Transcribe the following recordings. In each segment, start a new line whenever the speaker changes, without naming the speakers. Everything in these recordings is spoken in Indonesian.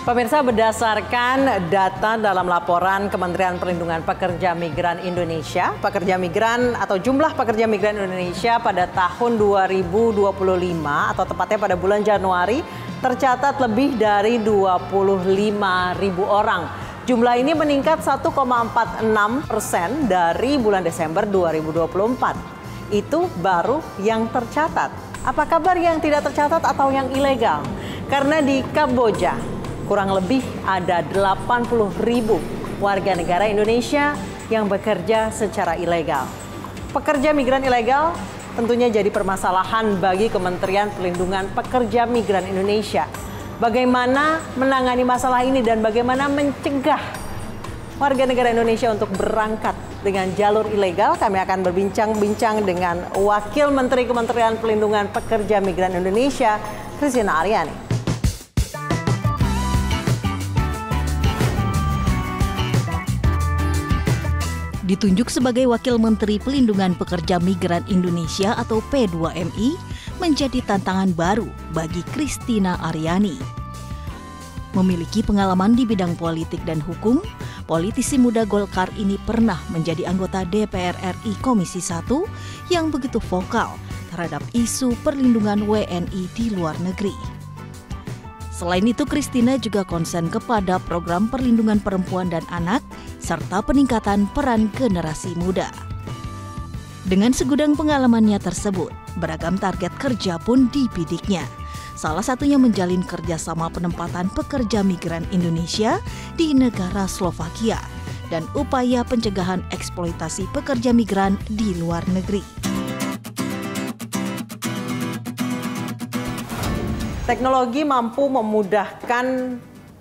Pemirsa, berdasarkan data dalam laporan Kementerian Perlindungan Pekerja Migran Indonesia, pekerja migran atau jumlah pekerja migran Indonesia pada tahun 2025 atau tepatnya pada bulan Januari tercatat lebih dari 25.000 orang. Jumlah ini meningkat 1,46% dari bulan Desember 2024. Itu baru yang tercatat. Apa kabar yang tidak tercatat atau yang ilegal? Karena di Kamboja kurang lebih ada 80.000 warga negara Indonesia yang bekerja secara ilegal. Pekerja migran ilegal tentunya jadi permasalahan bagi Kementerian Perlindungan Pekerja Migran Indonesia. Bagaimana menangani masalah ini dan bagaimana mencegah warga negara Indonesia untuk berangkat dengan jalur ilegal? Kami akan berbincang-bincang dengan Wakil Menteri Kementerian Perlindungan Pekerja Migran Indonesia, Christina Aryani.
Ditunjuk sebagai Wakil Menteri Pelindungan Pekerja Migran Indonesia atau P2MI menjadi tantangan baru bagi Christina Aryani. Memiliki pengalaman di bidang politik dan hukum, politisi muda Golkar ini pernah menjadi anggota DPR RI Komisi 1 yang begitu vokal terhadap isu perlindungan WNI di luar negeri. Selain itu, Christina juga konsen kepada program perlindungan perempuan dan anak, serta peningkatan peran generasi muda. Dengan segudang pengalamannya tersebut, beragam target kerja pun dibidiknya. Salah satunya menjalin kerjasama penempatan pekerja migran Indonesia di negara Slovakia dan upaya pencegahan eksploitasi pekerja migran di luar negeri.
Teknologi mampu memudahkan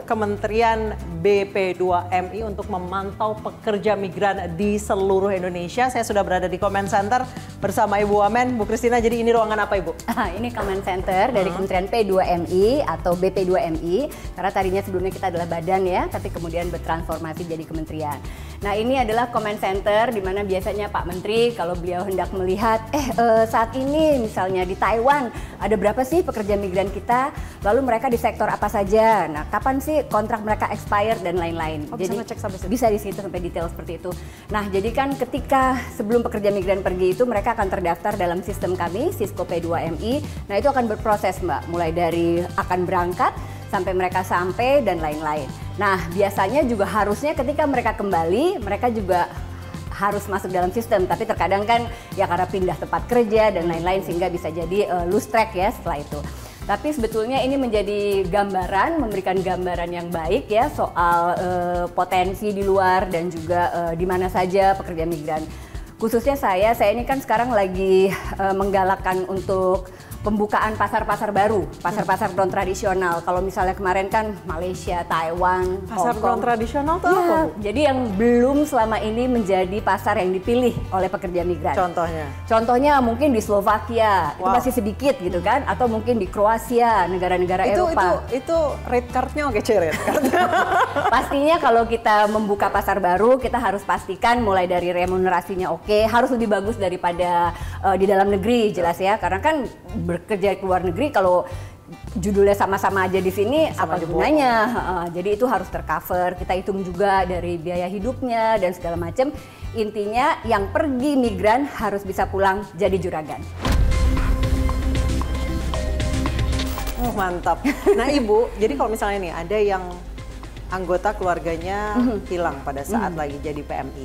Kementerian BP2MI untuk memantau pekerja migran di seluruh Indonesia. Saya sudah berada di Comment Center bersama Ibu Wamen. Bu Christina, jadi ini ruangan apa, Ibu?
Ini Comment Center dari Kementerian P2MI atau BP2MI. Karena tadinya sebelumnya kita adalah badan ya, tapi kemudian bertransformasi jadi kementerian. Nah, ini adalah Comment Center di mana biasanya Pak Menteri kalau beliau hendak melihat saat ini misalnya di Taiwan ada berapa sih pekerja migran kita, lalu mereka di sektor apa saja. Nah, kapan sih kontrak mereka expired dan lain-lain.
Jadi ngecek sampai situ.
Bisa di situ sampai detail seperti itu. Nah, jadi kan ketika sebelum pekerja migran pergi itu mereka akan terdaftar dalam sistem kami Sisco P2MI. Nah, itu akan berproses, Mbak, mulai dari akan berangkat sampai mereka sampai dan lain-lain. Nah, biasanya juga harusnya ketika mereka kembali, mereka juga harus masuk dalam sistem. Tapi terkadang kan ya karena pindah tempat kerja dan lain-lain sehingga bisa jadi lose track ya setelah itu. Tapi sebetulnya ini menjadi gambaran, memberikan gambaran yang baik ya soal potensi di luar dan juga di mana saja pekerja migran. Khususnya saya ini kan sekarang lagi menggalakkan untuk pembukaan pasar-pasar baru, pasar-pasar non tradisional. Kalau misalnya kemarin kan Malaysia, Taiwan,
pasar
Hong Kong.
non tradisional tuh
ya,
apa?
Jadi yang belum selama ini menjadi pasar yang dipilih oleh pekerja migran.
Contohnya?
Contohnya mungkin di Slovakia, itu masih sedikit gitu kan, atau mungkin di Kroasia, negara-negara Eropa.
Itu rate card-nya oke, rate card.
Pastinya kalau kita membuka pasar baru, kita harus pastikan mulai dari remunerasinya oke, harus lebih bagus daripada di dalam negeri jelas ya, karena kan bekerja di luar negeri kalau judulnya sama-sama aja di sini apa gunanya? Jadi itu harus tercover. Kita hitung juga dari biaya hidupnya dan segala macam. Intinya yang pergi migran harus bisa pulang jadi juragan.
Oh, mantap. Nah, Ibu, jadi kalau misalnya nih ada yang anggota keluarganya hilang pada saat lagi jadi PMI,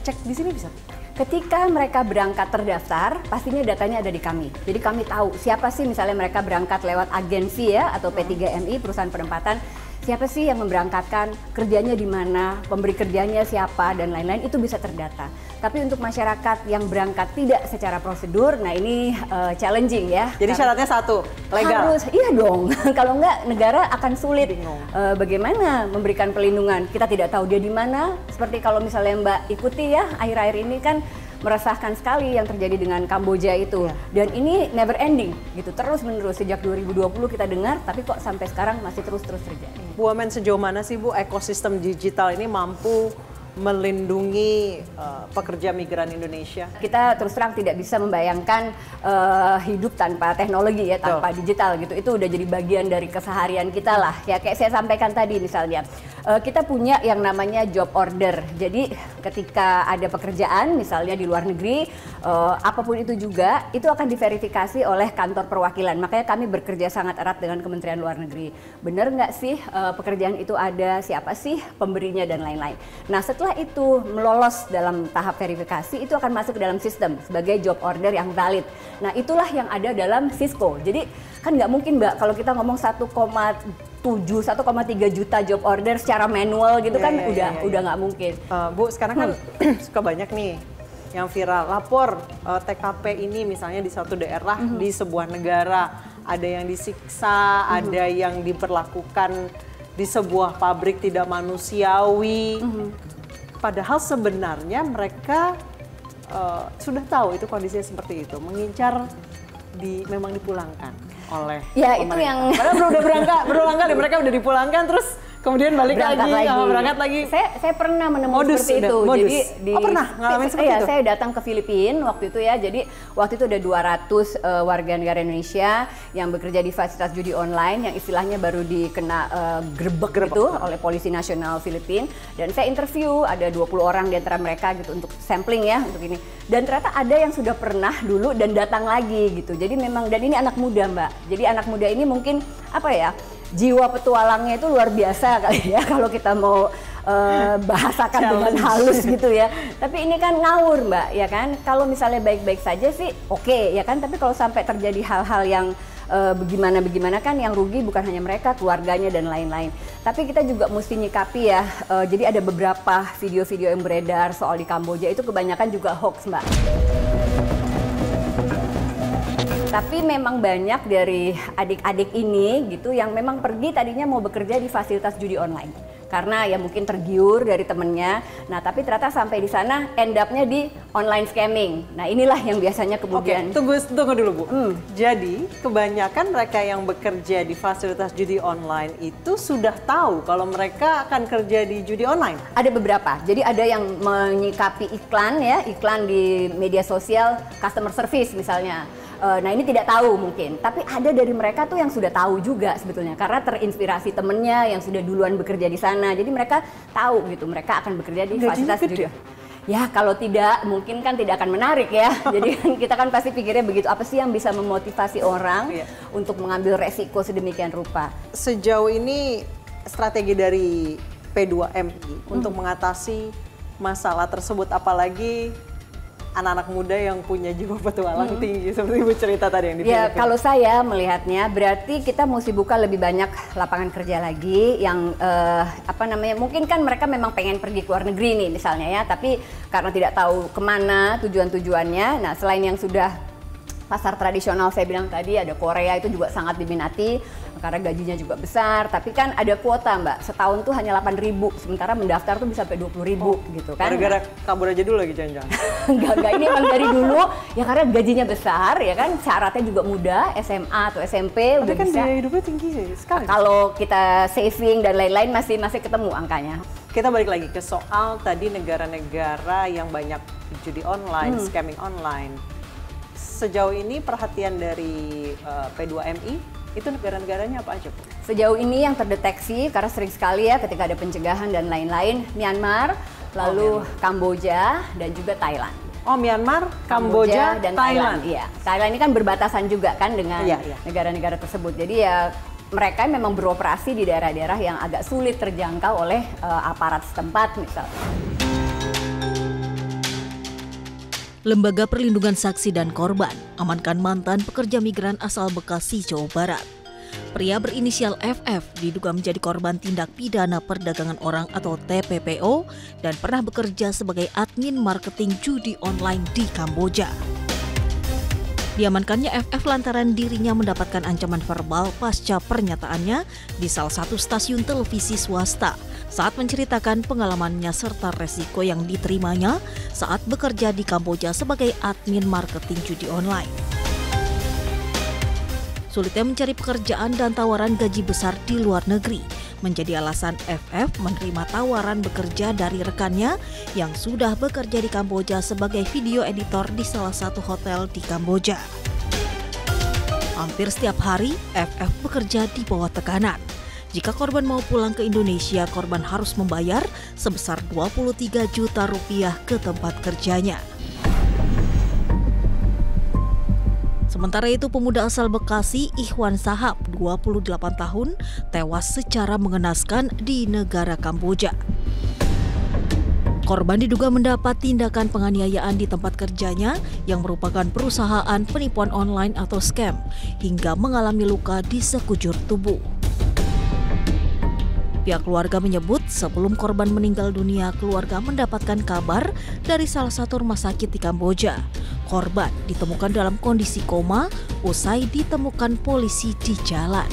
cek di sini bisa?
Ketika mereka berangkat terdaftar, pastinya datanya ada di kami. Jadi kami tahu siapa sih misalnya mereka berangkat lewat agensi ya atau P3MI, perusahaan penempatan. Siapa sih yang memberangkatkan, kerjanya di mana, pemberi kerjanya siapa, dan lain-lain, itu bisa terdata. Tapi untuk masyarakat yang berangkat tidak secara prosedur, nah ini challenging ya.
Jadi syaratnya satu, legal?
Harus, iya dong. Kalau enggak, negara akan sulit. Bagaimana memberikan perlindungan? Kita tidak tahu dia di mana. Seperti kalau misalnya Mbak ikuti ya, akhir-akhir ini kan meresahkan sekali yang terjadi dengan Kamboja itu. Dan ini never ending gitu, terus menerus sejak 2020 kita dengar, tapi kok sampai sekarang masih terus terjadi.
Bu Wamen, sejauh mana sih Bu ekosistem digital ini mampu melindungi pekerja migran Indonesia?
Kita terus terang tidak bisa membayangkan hidup tanpa teknologi ya, tanpa digital gitu. Itu udah jadi bagian dari keseharian kita lah. Ya kayak saya sampaikan tadi misalnya, kita punya yang namanya job order. Jadi ketika ada pekerjaan misalnya di luar negeri, apapun itu juga, itu akan diverifikasi oleh kantor perwakilan. Makanya kami bekerja sangat erat dengan Kementerian Luar Negeri. Benar nggak sih pekerjaan itu ada, siapa sih pemberinya dan lain-lain. Nah setelah itu melolos dalam tahap verifikasi, itu akan masuk ke dalam sistem sebagai job order yang valid. Nah itulah yang ada dalam Cisco. Jadi kan nggak mungkin Mbak kalau kita ngomong 1,3 juta job order secara manual gitu kan udah nggak mungkin.
Bu, sekarang kan suka banyak nih yang viral, lapor TKP ini misalnya di suatu daerah di sebuah negara, ada yang disiksa, ada yang diperlakukan di sebuah pabrik tidak manusiawi. Padahal sebenarnya mereka sudah tahu itu kondisinya seperti itu, mengincar memang dipulangkan oleh
ya
pemerintah.
Itu yang
padahal udah berulang kali mereka udah dipulangkan terus kemudian berangkat lagi.
Saya pernah menemukan seperti itu.
Modus.
Jadi
pernah ngalamin seperti itu?
Saya datang ke Filipina waktu itu ya. Jadi waktu itu ada 200 warga negara Indonesia yang bekerja di fasilitas judi online yang istilahnya baru dikena grebek gitu oleh Polisi Nasional Filipina. Dan saya interview ada 20 orang di antara mereka gitu untuk sampling ya untuk ini. Dan ternyata ada yang sudah pernah dulu dan datang lagi gitu. Jadi memang, dan ini anak muda Mbak. Jadi anak muda ini mungkin apa ya? Jiwa petualangnya itu luar biasa kali ya kalau kita mau bahasakan dengan halus gitu ya. Tapi ini kan ngawur Mbak ya kan. Kalau misalnya baik-baik saja sih oke, ya kan. Tapi kalau sampai terjadi hal-hal yang bagaimana kan yang rugi bukan hanya mereka, keluarganya dan lain-lain. Tapi kita juga mesti nyikapi ya. Jadi ada beberapa video-video yang beredar soal di Kamboja itu kebanyakan juga hoax Mbak. Tapi memang banyak dari adik-adik ini gitu yang memang pergi tadinya mau bekerja di fasilitas judi online. Karena ya mungkin tergiur dari temennya. Nah tapi ternyata sampai di sana end up-nya di online scamming. Nah inilah yang biasanya kemudian.
Oke, tunggu dulu Bu. Jadi kebanyakan mereka yang bekerja di fasilitas judi online itu sudah tahu kalau mereka akan kerja di judi online?
Ada beberapa. Jadi ada yang menyikapi iklan ya, iklan di media sosial, customer service misalnya. Nah ini tidak tahu mungkin, tapi ada dari mereka tuh yang sudah tahu juga sebetulnya karena terinspirasi temennya yang sudah duluan bekerja di sana, jadi mereka tahu gitu mereka akan bekerja di fasilitas judi. Ya kalau tidak mungkin kan tidak akan menarik ya, jadi kan kita kan pasti pikirnya begitu, apa sih yang bisa memotivasi orang untuk mengambil resiko sedemikian rupa.
Sejauh ini strategi dari P2MI untuk mengatasi masalah tersebut, apalagi anak-anak muda yang punya jiwa petualang tinggi seperti Ibu cerita tadi yang
Ya kalau saya melihatnya berarti kita mesti buka lebih banyak lapangan kerja lagi yang mungkin kan mereka memang pengen pergi ke luar negeri nih misalnya ya, tapi karena tidak tahu kemana tujuannya. Nah selain yang sudah pasar tradisional saya bilang tadi, ada Korea itu juga sangat diminati karena gajinya juga besar, tapi kan ada kuota Mbak, setahun tuh hanya 8.000, sementara mendaftar tuh bisa sampai 20.000 gitu kan.
Gara-gara kabur aja dulu lagi jangan-jangan.
Enggak, ini emang dari dulu ya karena gajinya besar ya kan, syaratnya juga mudah, SMA atau SMP udah
kan
bisa.
Biaya hidupnya tinggi sekali.
Kalau kita saving dan lain-lain masih ketemu angkanya.
Kita balik lagi ke soal tadi negara-negara yang banyak judi online, scamming online. Sejauh ini perhatian dari P2MI itu negara-negaranya apa aja Bu? Sejauh
ini yang terdeteksi karena sering sekali ya ketika ada pencegahan dan lain-lain, Myanmar, lalu Kamboja dan juga Thailand.
Oh Myanmar, Kamboja,
dan Thailand. Iya, Thailand ini kan berbatasan juga kan dengan negara-negara tersebut. Jadi ya mereka memang beroperasi di daerah-daerah yang agak sulit terjangkau oleh aparat setempat misalnya.
Lembaga Perlindungan Saksi dan Korban amankan mantan pekerja migran asal Bekasi, Jawa Barat. Pria berinisial FF diduga menjadi korban tindak pidana perdagangan orang atau TPPO dan pernah bekerja sebagai admin marketing judi online di Kamboja. Diamankannya FF lantaran dirinya mendapatkan ancaman verbal pasca pernyataannya di salah satu stasiun televisi swasta saat menceritakan pengalamannya serta resiko yang diterimanya saat bekerja di Kamboja sebagai admin marketing judi online. Sulitnya mencari pekerjaan dan tawaran gaji besar di luar negeri menjadi alasan FF menerima tawaran bekerja dari rekannya yang sudah bekerja di Kamboja sebagai video editor di salah satu hotel di Kamboja. Hampir setiap hari, FF bekerja di bawah tekanan. Jika korban mau pulang ke Indonesia, korban harus membayar sebesar 23 juta rupiah ke tempat kerjanya. Sementara itu, pemuda asal Bekasi, Ikhwan Sahab, 28 tahun, tewas secara mengenaskan di negara Kamboja. Korban diduga mendapat tindakan penganiayaan di tempat kerjanya yang merupakan perusahaan penipuan online atau scam, hingga mengalami luka di sekujur tubuh. Pihak keluarga menyebut sebelum korban meninggal dunia, keluarga mendapatkan kabar dari salah satu rumah sakit di Kamboja. Korban ditemukan dalam kondisi koma usai ditemukan polisi di jalan.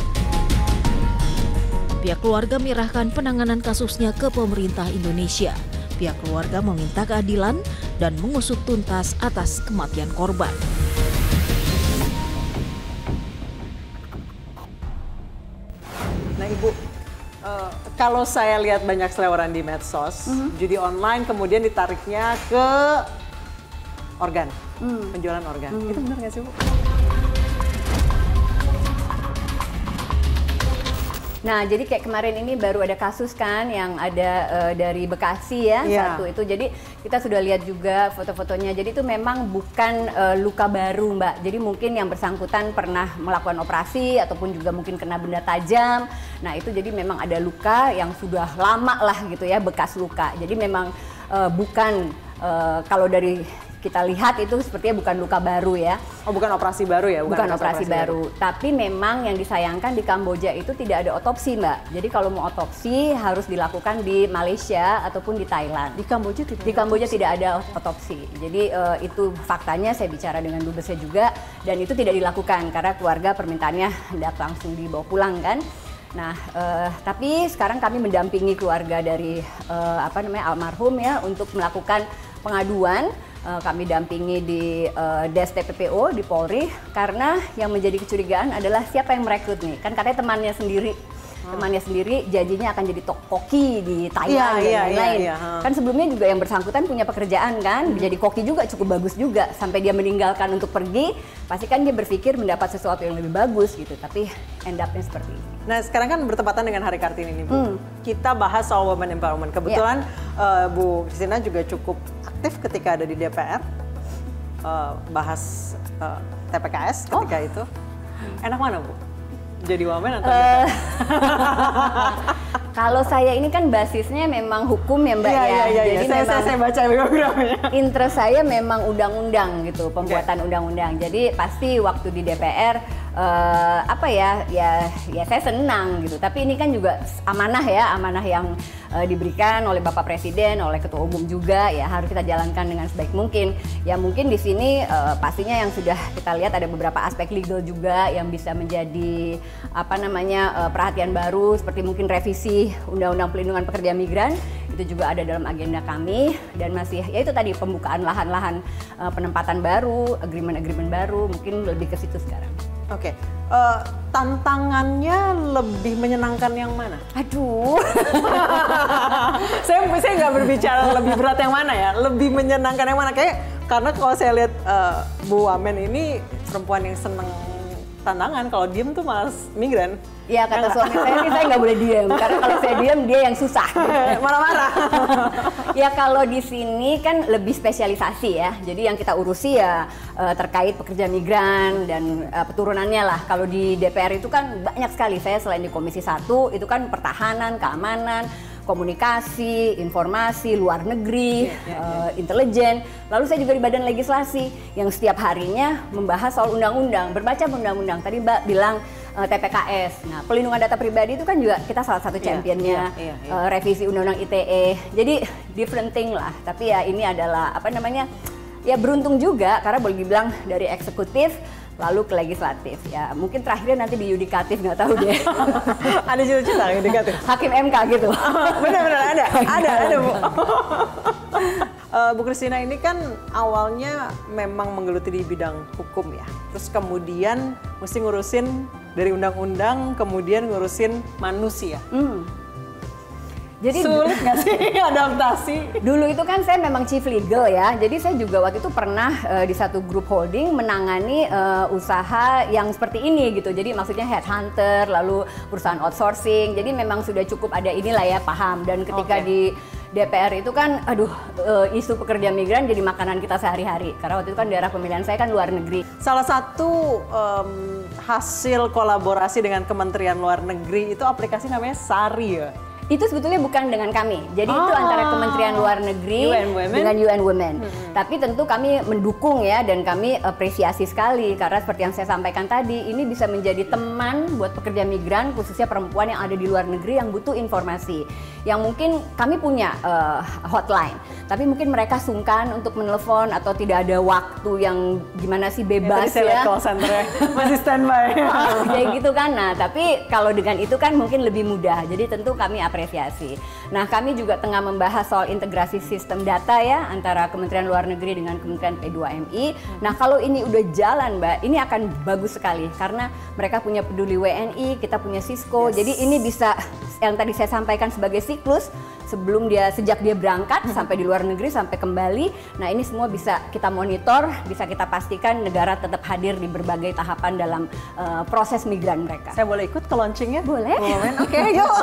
Pihak keluarga menyerahkan penanganan kasusnya ke pemerintah Indonesia. Pihak keluarga meminta keadilan dan mengusut tuntas atas kematian korban.
Nah, Ibu, kalau saya lihat banyak selebaran di medsos, judi online kemudian ditariknya ke organ, penjualan organ. Itu benar nggak sih, Bu?
Nah, jadi kayak kemarin ini baru ada kasus kan yang ada dari Bekasi ya, satu itu. Jadi kita sudah lihat juga foto-fotonya. Jadi itu memang bukan luka baru, Mbak. Jadi mungkin yang bersangkutan pernah melakukan operasi ataupun juga mungkin kena benda tajam. Nah, itu jadi memang ada luka yang sudah lama lah gitu ya, bekas luka. Jadi memang bukan kalau dari kita lihat itu sepertinya bukan luka baru ya.
Oh, bukan operasi baru ya?
Bukan operasi baru. Tapi memang yang disayangkan di Kamboja itu tidak ada otopsi, Mbak. Jadi kalau mau otopsi harus dilakukan di Malaysia ataupun di Thailand.
Di Kamboja tidak?
Di Kamboja tidak ada otopsi. Jadi itu faktanya, saya bicara dengan dubesnya juga, dan itu tidak dilakukan karena keluarga permintaannya hendak langsung dibawa pulang kan. Nah, tapi sekarang kami mendampingi keluarga dari almarhum ya untuk melakukan pengaduan. Kami dampingi di Des TPPO di Polri karena yang menjadi kecurigaan adalah siapa yang merekrut nih. Kan katanya temannya sendiri janjinya akan jadi koki di Thailand dan lain-lain. Kan sebelumnya juga yang bersangkutan punya pekerjaan kan, jadi koki juga cukup bagus juga. Sampai dia meninggalkan untuk pergi, pasti kan dia berpikir mendapat sesuatu yang lebih bagus gitu. Tapi end up-nya seperti ini.
Nah, sekarang kan bertepatan dengan Hari Kartini nih, Bu. Kita bahas soal women empowerment. Kebetulan Bu Christina juga cukup aktif ketika ada di DPR, bahas TPKS ketika itu. Enak mana, Bu? Jadi wamen atau
Kalau saya ini kan basisnya memang hukum ya, Mbak ya.
Jadi saya baca biografinya.
Interest saya memang undang-undang gitu, pembuatan undang-undang. Jadi pasti waktu di DPR ya saya senang gitu. Tapi ini kan juga amanah yang diberikan oleh Bapak Presiden, oleh Ketua Umum juga ya, harus kita jalankan dengan sebaik mungkin. Ya mungkin di sini pastinya yang sudah kita lihat ada beberapa aspek legal juga yang bisa menjadi perhatian baru, seperti mungkin revisi Undang-Undang Pelindungan Pekerja Migran. Itu juga ada dalam agenda kami, dan masih ya itu tadi pembukaan lahan-lahan penempatan baru, agreement baru, mungkin lebih ke situ sekarang.
Oke. Tantangannya lebih menyenangkan yang mana?
Aduh.
saya nggak berbicara lebih berat yang mana ya, lebih menyenangkan yang mana. Karena kalau saya lihat Bu Wamen ini perempuan yang seneng tantangan, kalau diem tuh malas migran.
Ya kata suami saya nggak boleh diem, karena kalau saya diem dia yang susah.
Marah-marah.
Ya kalau di sini kan lebih spesialisasi ya, jadi yang kita urusi ya terkait pekerja migran dan keturunannya lah. Kalau di DPR itu kan banyak sekali, saya selain di Komisi 1 itu kan pertahanan, keamanan, komunikasi, informasi, luar negeri, intelijen. Lalu saya juga di Badan Legislasi yang setiap harinya membahas soal undang-undang, berbaca undang-undang. Tadi Mbak bilang TPKS. Nah, pelindungan data pribadi itu kan juga kita salah satu championnya, revisi undang-undang ITE. Jadi different thing lah. Tapi ya ini adalah ya beruntung juga karena boleh dibilang dari eksekutif lalu ke legislatif. Ya mungkin terakhirnya nanti di yudikatif, nggak tahu deh.
Ada cita-cita yudikatif?
Hakim MK gitu.
Benar-benar ada Bu. Bu Christina ini kan awalnya memang menggeluti di bidang hukum ya. Terus kemudian mesti ngurusin dari undang-undang kemudian ngurusin manusia.
Jadi
sulit nggak sih adaptasi?
Dulu itu kan saya memang chief legal ya, jadi saya juga waktu itu pernah di satu grup holding menangani usaha yang seperti ini gitu. Jadi maksudnya headhunter, lalu perusahaan outsourcing. Jadi memang sudah cukup ada inilah ya, paham. Dan ketika di DPR itu kan, isu pekerja migran jadi makanan kita sehari-hari. Karena waktu itu kan daerah pemilihan saya kan luar negeri.
Salah satu hasil kolaborasi dengan Kementerian Luar Negeri itu aplikasi namanya SARI ya?
Itu sebetulnya bukan dengan kami. Jadi itu antara Kementerian Luar Negeri dengan UN Women. Tapi tentu kami mendukung ya, dan kami apresiasi sekali karena seperti yang saya sampaikan tadi, ini bisa menjadi teman buat pekerja migran, khususnya perempuan yang ada di luar negeri yang butuh informasi. Yang mungkin kami punya hotline, tapi mungkin mereka sungkan untuk menelpon atau tidak ada waktu yang gimana sih bebas ya.
Call center masih standby.
Kayak gitu kan. Nah, tapi kalau dengan itu kan mungkin lebih mudah. Jadi tentu kami apresiasi. Nah, kami juga tengah membahas soal integrasi sistem data ya antara Kementerian Luar Negeri dengan Kementerian P2MI. Nah, kalau ini udah jalan, Mbak, ini akan bagus sekali karena mereka punya Peduli WNI, kita punya Cisco. Jadi ini bisa yang tadi saya sampaikan sebagai siklus sebelum sejak dia berangkat sampai di luar negeri sampai kembali. Nah, ini semua bisa kita monitor, bisa kita pastikan negara tetap hadir di berbagai tahapan dalam proses migran mereka.
Saya boleh ikut ke launchingnya?
Boleh.
Oke, yuk.